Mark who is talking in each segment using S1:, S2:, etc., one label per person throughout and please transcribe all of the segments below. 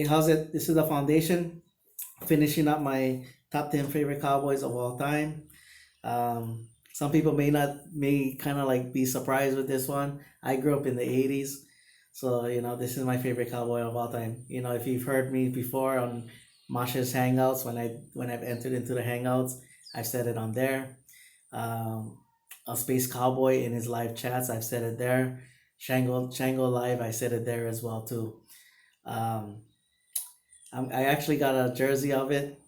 S1: how's it? This is the foundation. Finishing up my top 10 favorite Cowboys of all time. Some people may kind of like be surprised with this one. I grew up in the 80s. So, this is my favorite Cowboy of all time. If you've heard me before on Masha's Hangouts, when I've entered into the Hangouts, I've said it on there. A Space Cowboy in his live chats, I've said it there. Shango Live, I said it there as well too. Um, I actually got a jersey of it.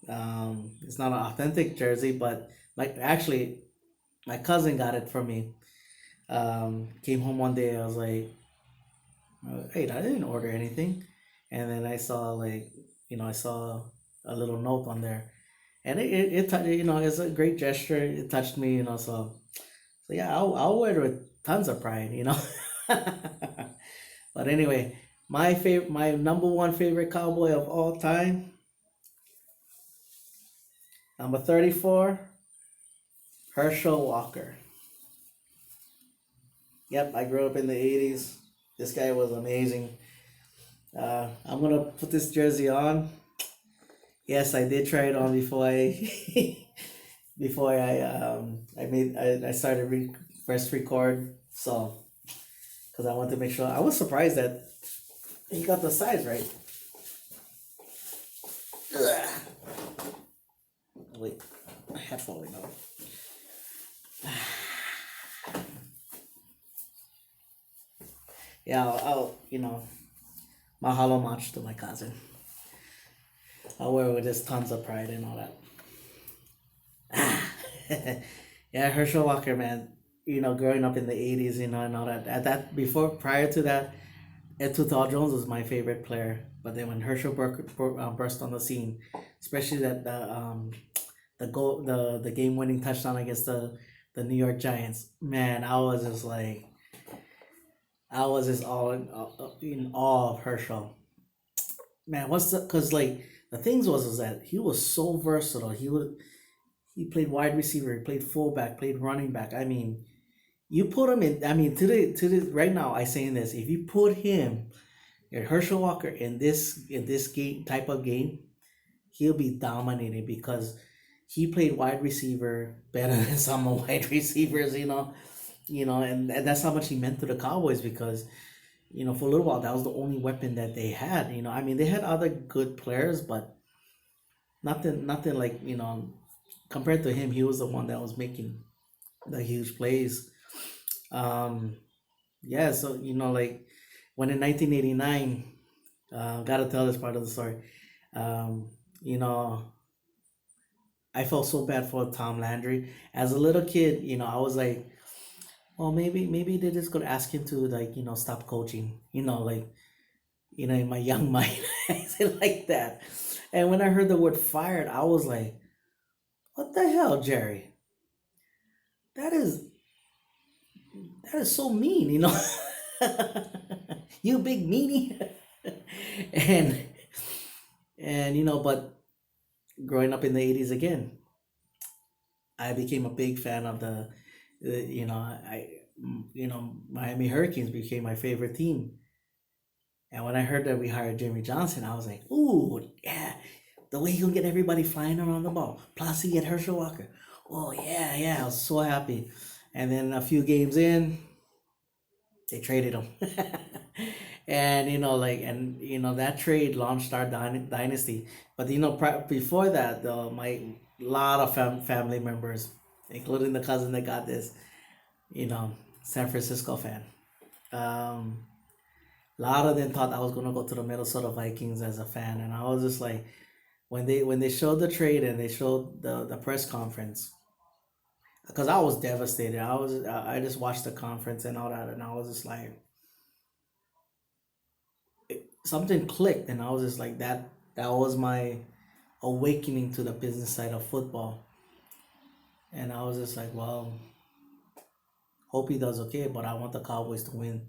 S1: It's not an authentic jersey, but my cousin got it for me. Came home one day, I was like, "Wait, I didn't order anything," and then I saw a little note on there, and it's a great gesture. It touched me, so yeah, I'll wear it with tons of pride. But anyway, my number one favorite Cowboy of all time, number 34, Herschel Walker. Yep, I grew up in the 80s. This guy was amazing. I'm gonna put this jersey on. Yes, I did try it on before I before I started first record. So because I wanted to make sure. I was surprised that he got the size right. Ugh. Wait, my head falling off. Yeah, mahalo much to my cousin. I wear it with just tons of pride and all that. Yeah, Herschel Walker, man. Growing up in the 80s, and all that. At that before, prior to that, Ed Tutal Jones was my favorite player. But then when Herschel burst on the scene, especially that the goal, the game winning touchdown against the New York Giants, man, I was just all in awe of Herschel. Man, because like the things was that he was so versatile. He played wide receiver, he played fullback, played running back. I mean, you put him in. I mean, to the right now, I saying this. If you put him, Herschel Walker, in this game type of game, he'll be dominating because he played wide receiver better than some wide receivers. And that's how much he meant to the Cowboys because for a little while that was the only weapon that they had. I mean, they had other good players, but nothing like compared to him, he was the one that was making the huge plays. Um, yeah, so like when in 1989, gotta tell this part of the story. Um, you know, I felt so bad for Tom Landry. As a little kid, I was like, well, maybe they're just gonna ask him to like stop coaching. Like in my young mind, I said like that. And when I heard the word fired, I was like, what the hell, Jerry? That is that is so mean, you big meanie. and but growing up in the 80s again, I became a big fan of Miami Hurricanes became my favorite team. And when I heard that we hired Jimmy Johnson, I was like, ooh, yeah, the way he can get everybody flying around the ball. Plus, he get Herschel Walker. Oh, yeah, yeah, I was so happy. And then a few games in, they traded him. And, that trade launched our dynasty. But, before that, though, my lot of family members, including the cousin that got this, San Francisco fan. Um, a lot of them thought I was gonna go to the Minnesota Vikings as a fan, and I was just like, when they showed the trade and they showed the press conference, because I was devastated. I just watched the conference and all that, and I was just like, something clicked, and I was just like that. That was my awakening to the business side of football, and I was just like, well, hope he does okay, but I want the Cowboys to win.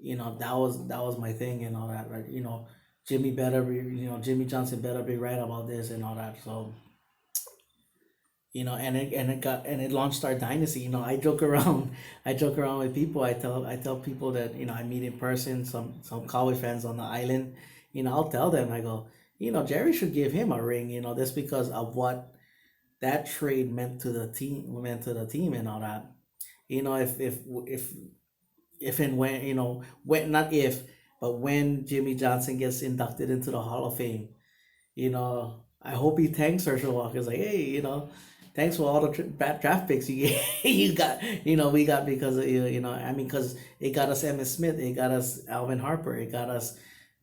S1: That was my thing and all that, right? Jimmy Johnson better be right about this and all that. So and it launched our dynasty. I joke around, I joke around with people. I tell people that I meet in person some Cowboy fans on the island. I'll tell them, I go, Jerry should give him a ring, just because of what that trade meant to the team and all that. If and when, when, not if, but when Jimmy Johnson gets inducted into the Hall of Fame, I hope he thanks Herschel Walker. It's like, hey, thanks for all the draft picks you got, we got because of you, I mean, because it got us Emmitt Smith, it got us Alvin Harper, it got us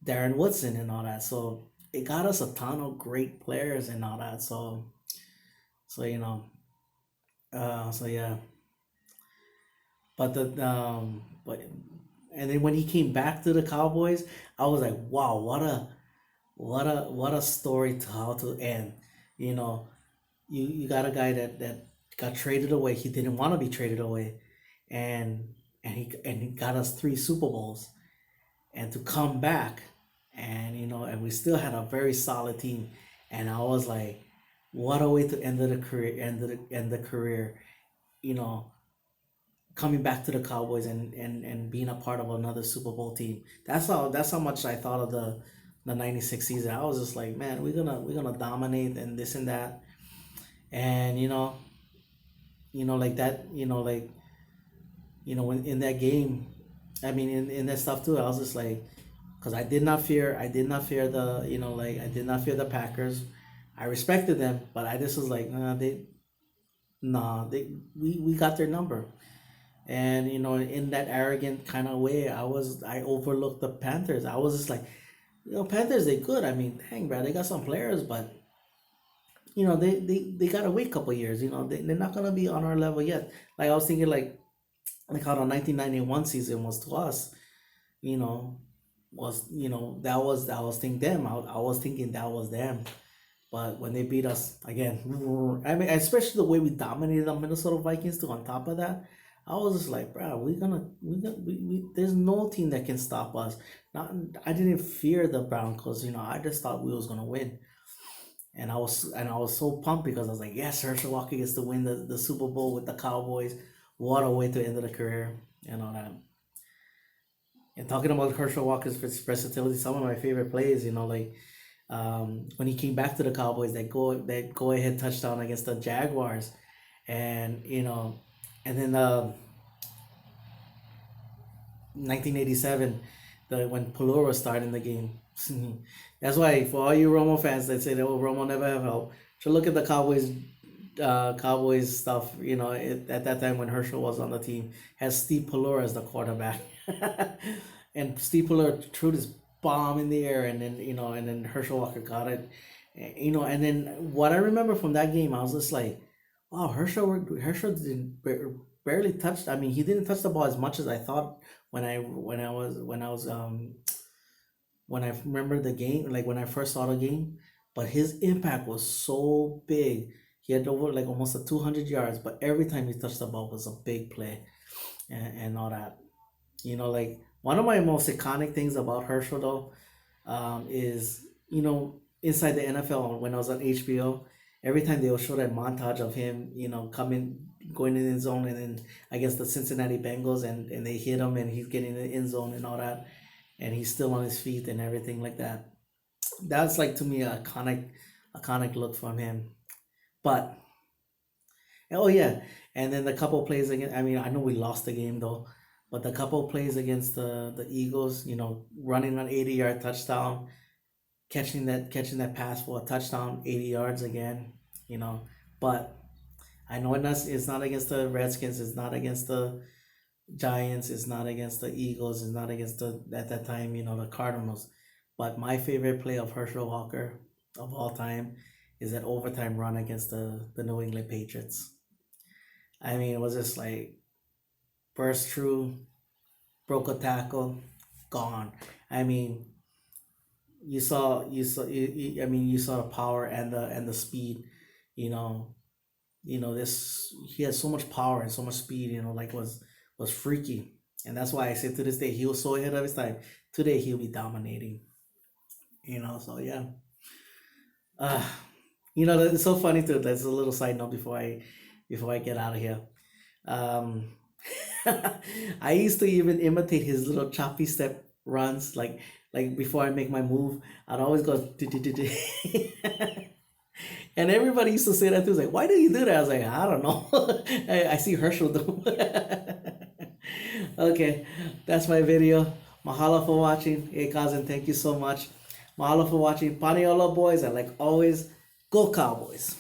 S1: Darren Woodson and all that. So it got us a ton of great players and all that. So so yeah, but and then when he came back to the Cowboys, I was like, wow, what a story to how to end. You know, you got a guy that got traded away. He didn't want to be traded away, and he got us three Super Bowls, and to come back, and we still had a very solid team, and I was like, what a way to end the career. You know, coming back to the Cowboys and being a part of another Super Bowl team. That's how much I thought of the '96 season. I was just like, man, we're gonna dominate and this and that, and like that, when in that game, I mean, in that stuff too, I was just like, because I did not fear I did not fear the Packers. I respected them, but I just was like, we got their number. And in that arrogant kind of way, I overlooked the Panthers. I was just like, Panthers, they good. I mean, dang, bro, they got some players, but they gotta wait a couple years. They're not gonna be on our level yet. Like I was thinking, like how the 1991 season was to us. You know, that was thinking them. I was thinking that was them. But when they beat us again, I mean, especially the way we dominated the Minnesota Vikings too. On top of that, I was just like, bro, there's no team that can stop us. Not, I didn't fear the Broncos. I just thought we was gonna win, and I was so pumped because I was like, yes, Herschel Walker gets to win the Super Bowl with the Cowboys. What a way to end the career and all that. And talking about Herschel Walker's versatility, some of my favorite plays, when he came back to the Cowboys, that go ahead touchdown against the Jaguars, and and then 1987, when Pelura started in the game. That's why for all you Romo fans that say that Romo never have help, should look at the Cowboys stuff. At that time when Herschel was on the team, has Steve Pelura as the quarterback, and Steve Pelura threw this bomb in the air, and then Herschel Walker got it. And then what I remember from that game, I was just like, wow, Herschel didn't barely touch. I mean, he didn't touch the ball as much as I thought when I remember the game, like when I first saw the game. But his impact was so big. He had over like almost a 200 yards, but every time he touched the ball was a big play, and all that. Like one of my most iconic things about Herschel though, is inside the NFL when I was on HBO, every time they will show that montage of him, coming going in the end zone, and then against the Cincinnati Bengals, and they hit him and he's getting in the end zone and all that, and he's still on his feet and everything like that. That's like to me a iconic look from him. But oh yeah, and then the couple plays again. I mean, I know we lost the game though, but the couple plays against the Eagles, running an 80-yard touchdown, catching that pass for a touchdown, 80 yards again, you know. But I know it's not against the Redskins, it's not against the Giants, it's not against the Eagles, it's not against the at that time, the Cardinals. But my favorite play of Herschel Walker of all time is that overtime run against the New England Patriots. I mean, it was just like burst through, broke a tackle, gone. I mean, I mean, you saw the power and the speed. You know, this he has so much power and so much speed. Like was freaky, and that's why I say to this day he was so ahead of his time. Today he'll be dominating. So yeah. Uh, it's so funny too. That's a little side note before I get out of here. Um, I used to even imitate his little choppy step runs, like like before I make my move, I'd always go. And everybody used to say that too. It's like, why do you do that? I was like, I don't know. I see Herschel do. Okay, that's my video. Mahalo for watching. Hey, cousin, thank you so much. Mahalo for watching. Paniolo boys, and like always, go Cowboys.